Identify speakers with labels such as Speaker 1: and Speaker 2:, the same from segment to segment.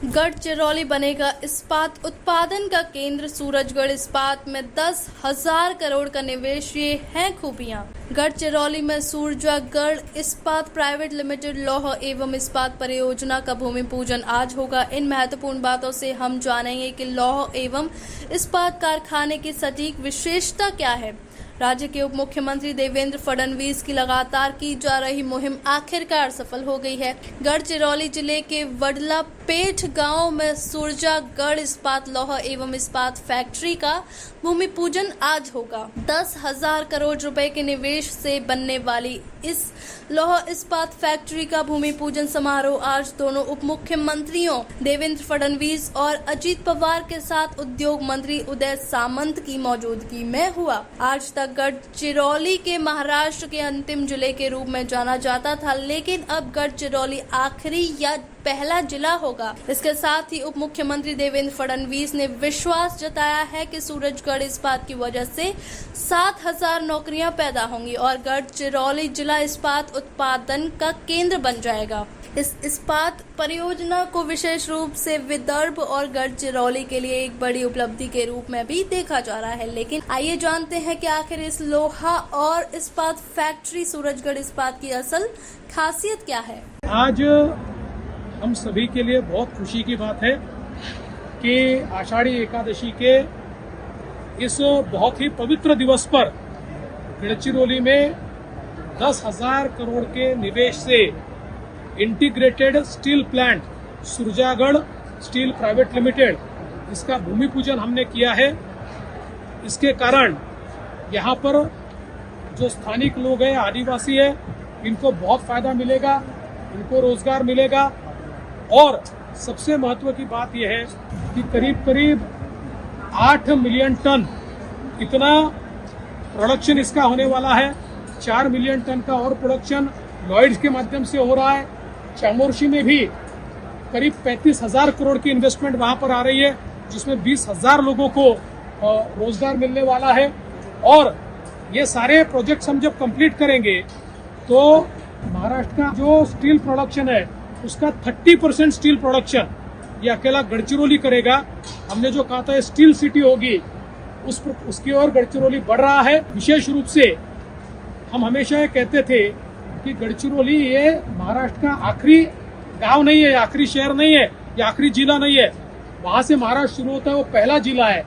Speaker 1: गढ़चिरौली बनेगा इस्पात उत्पादन का केंद्र। सूरजगढ़ इस्पात में 10,000 करोड़ का निवेश, ये हैं खूबियां। गढ़चिरौली में सूरजगढ़ इस्पात प्राइवेट लिमिटेड लौह एवं इस्पात परियोजना का भूमि पूजन आज होगा। इन महत्वपूर्ण बातों से हम जानेंगे कि लौह एवं इस्पात कारखाने की सटीक विशेषता क्या है। राज्य के उप मुख्यमंत्री देवेंद्र फडणवीस की लगातार की जा रही मुहिम आखिरकार सफल हो गई है। गढ़चिरौली जिले के वडलापेठ गांव में सूरजगढ़ इस्पात लौह एवं इस्पात फैक्ट्री का भूमि पूजन आज होगा। 10,000 करोड़ रुपए के निवेश से बनने वाली इस लौह इस्पात फैक्ट्री का भूमि पूजन समारोह आज दोनों उप मुख्यमंत्रियों देवेंद्र फडणवीस और अजीत पवार के साथ उद्योग मंत्री उदय सामंत की मौजूदगी में हुआ। आज तक गढ़चिरौली के महाराष्ट्र के अंतिम जिले के रूप में जाना जाता था, लेकिन अब गढ़चिरौली आखिरी या पहला जिला होगा। इसके साथ ही उप मुख्यमंत्री देवेंद्र फडणवीस ने विश्वास जताया है कि सूरजगढ़ इस्पात की वजह से 7,000 नौकरियां पैदा होंगी और गढ़चिरौली जिला इस्पात उत्पादन का केंद्र बन जाएगा। इस इस्पात परियोजना को विशेष रूप से विदर्भ और गढ़चिरौली के लिए एक बड़ी उपलब्धि के रूप में भी देखा जा रहा है। लेकिन आइए जानते हैं कि आखिर इस लोहा और इस्पात फैक्ट्री सूरजगढ़ इस्पात की असल खासियत क्या है।
Speaker 2: आज हम सभी के लिए बहुत खुशी की बात है कि आषाढ़ी एकादशी के इस बहुत ही पवित्र दिवस पर गढ़चिरौली में 10,000 करोड़ के निवेश से integrated steel plant Surajgarh steel private limited, इसका भूमि पूजन हमने किया है। इसके कारण यहाँ पर जो स्थानिक लोग हैं, आदिवासी है, इनको बहुत फायदा मिलेगा, इनको रोजगार मिलेगा। और सबसे महत्व की बात यह है कि करीब 8 मिलियन टन इतना प्रोडक्शन इसका होने वाला है। 4 मिलियन टन का और प्रोडक्शन लॉयड्स के माध्यम से हो रहा है। चामोर्शी में भी करीब 35,000 करोड़ की इन्वेस्टमेंट वहां पर आ रही है, जिसमें 20,000 लोगों को रोजगार मिलने वाला है। और ये सारे प्रोजेक्ट्स हम जब कंप्लीट करेंगे तो महाराष्ट्र का जो स्टील प्रोडक्शन है उसका 30% स्टील प्रोडक्शन ये अकेला गढ़चिरौली करेगा। हमने जो कहा था स्टील सिटी होगी, उसकी ओर गढ़चिरौली बढ़ रहा है। विशेष रूप से हम हमेशा ये कहते थे कि गढ़चिरौली ये महाराष्ट्र का आखिरी गांव नहीं है, आखिरी शहर नहीं है, या आखिरी जिला नहीं है। वहां से महाराष्ट्र शुरू होता है, वो पहला जिला है।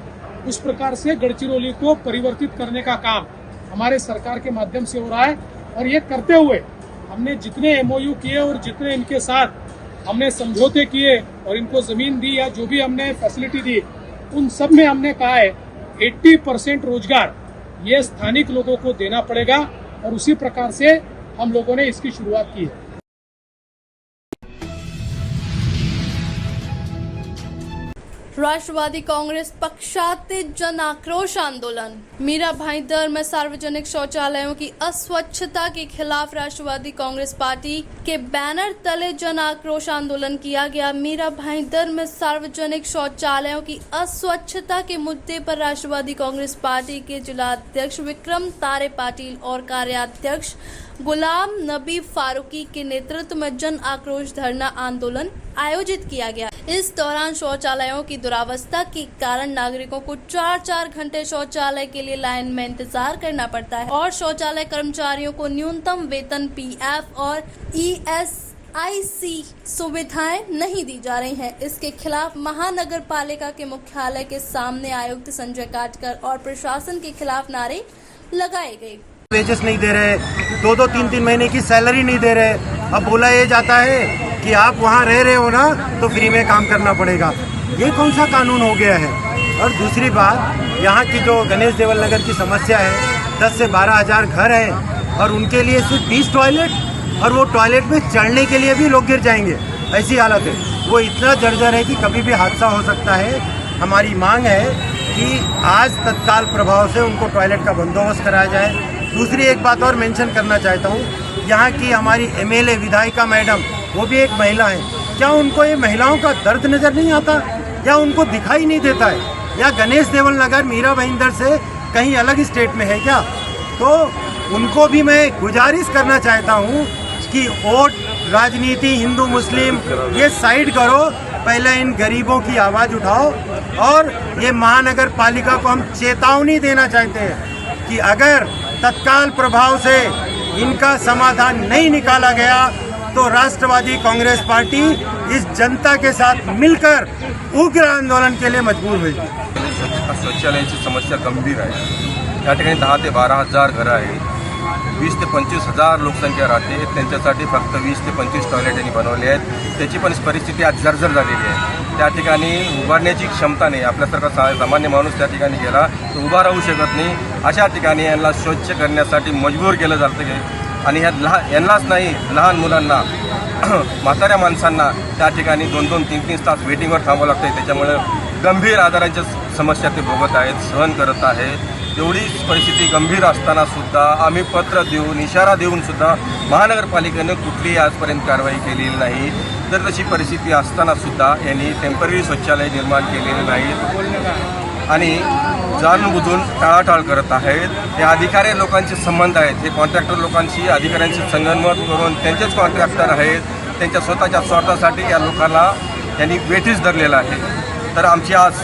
Speaker 2: उस प्रकार से गढ़चिरौली को परिवर्तित करने का काम हमारे सरकार के माध्यम से हो रहा है। और ये करते हुए हमने जितने एमओयू किए और जितने इनके साथ हमने समझौते किए और इनको जमीन दी या जो भी हमने फैसिलिटी दी, उन सब में हमने कहा है 80% रोजगार ये स्थानिक लोगों को देना पड़ेगा। और उसी प्रकार से हम लोगों ने इसकी शुरुआत की है।
Speaker 1: राष्ट्रवादी कांग्रेस पक्षातीत जन आक्रोश आंदोलन। मीरा भाईंदर में सार्वजनिक शौचालयों की अस्वच्छता के खिलाफ राष्ट्रवादी कांग्रेस पार्टी के बैनर तले जन आक्रोश आंदोलन किया गया। मीरा भाईंदर में सार्वजनिक शौचालयों की अस्वच्छता के मुद्दे पर राष्ट्रवादी कांग्रेस पार्टी के जिला अध्यक्ष विक्रम तारे पाटिल और कार्याध्यक्ष गुलाम नबी फारूकी के नेतृत्व में जन आक्रोश धरना आंदोलन आयोजित किया गया। इस दौरान शौचालयों की दुरावस्था के कारण नागरिकों को 4-4 घंटे शौचालय के लिए लाइन में इंतजार करना पड़ता है और शौचालय कर्मचारियों को न्यूनतम वेतन, पीएफ और ईएसआईसी सुविधाएं नहीं दी जा रही हैं। इसके खिलाफ महानगर पालिका के मुख्यालय के सामने आयुक्त संजय काटकर और प्रशासन के खिलाफ नारे लगाए गए।
Speaker 3: वेजेस नहीं दे रहे, 2-2, 3-3 महीने की सैलरी नहीं दे रहे। अब बोला ये जाता है कि आप वहाँ रह रहे हो ना तो फ्री में काम करना पड़ेगा। ये कौन सा कानून हो गया है। और दूसरी बात, यहाँ की जो गणेश देवल नगर की समस्या है, 10 से 12,000 घर हैं और उनके लिए सिर्फ 20 टॉयलेट, और वो टॉयलेट में चढ़ने के लिए भी लोग गिर जाएंगे, ऐसी हालत है। वो इतना जर्जर है कि कभी भी हादसा हो सकता है। हमारी मांग है कि आज तत्काल प्रभाव से उनको टॉयलेट का बंदोबस्त कराया जाए। दूसरी एक बात और मेंशन करना चाहता हूँ, यहाँ की हमारी एमएलए विधायिका मैडम, वो भी एक महिला है। क्या उनको ये महिलाओं का दर्द नजर नहीं आता, या उनको दिखाई नहीं देता है, या गणेश देवल नगर मीरा भाईंदर से कहीं अलग स्टेट में है क्या? तो उनको भी मैं गुजारिश करना चाहता हूँ कि वोट राजनीति हिंदू मुस्लिम ये साइड करो, पहले इन गरीबों की आवाज़ उठाओ। और ये महानगर पालिका को हम चेतावनी देना चाहते हैं कि अगर तत्काल प्रभाव से इनका समाधान नहीं निकाला गया तो राष्ट्रवादी कांग्रेस पार्टी इस जनता के साथ मिलकर उग्र आंदोलन के लिए मजबूर होगी।
Speaker 4: शौचालयाची समस्या गंभीर आहे। या ठिकाणी 10 ते 12 हजार घरं आहेत, 20 ते 25 हजार लोकसंख्या राहते। त्यांच्यासाठी फक्त 20 ते 25 टॉयलेट यांनी बनवले आहेत। त्याची पण परिस्थिती आज जर्जर झालेली आहे। त्या ठिकाणी उभारण्याची क्षमता नाही। आपल्यासारखा सामान्य माणूस त्या ठिकाणी गेला तर उभा राहू शकत नाही। अशा ठिकाणी यांना स्वच्छ करण्यासाठी मजबूर केलं जातं आणि यांनाच नाही, लहान मुलांना, म्हाताऱ्या माणसांना त्या ठिकाणी 2-2, 3-3 तास वेटिंगवर थांबावं लागतं। त्याच्यामुळे गंभीर आजारांच्या समस्या ते भोगत आहेत, सहन करत आहेत। एवढी परिस्थिती गंभीर असताना सुद्धा आम्ही पत्र देऊन, इशारा देऊन सुद्धा महानगरपालिकेने कुठलीही आजपर्यंत कारवाई केलेली नाही। तर तशी परिस्थिती असताना सुद्धा यांनी टेम्पररी शौचालय निर्माण केलेले नाहीत आणि जाणूनबुजून टाळाटाळ करत आहेत। हे अधिकारी लोकांचे संबंध आहेत, हे कॉन्ट्रॅक्टर लोकांशी अधिकाऱ्यांशी संगनमत करून त्यांचेच कॉन्ट्रॅक्टर आहेत, त्यांच्या स्वतःच्या स्वार्थासाठी या लोकांना यांनी वेठीस धरलेलं आहे। तर आमची आज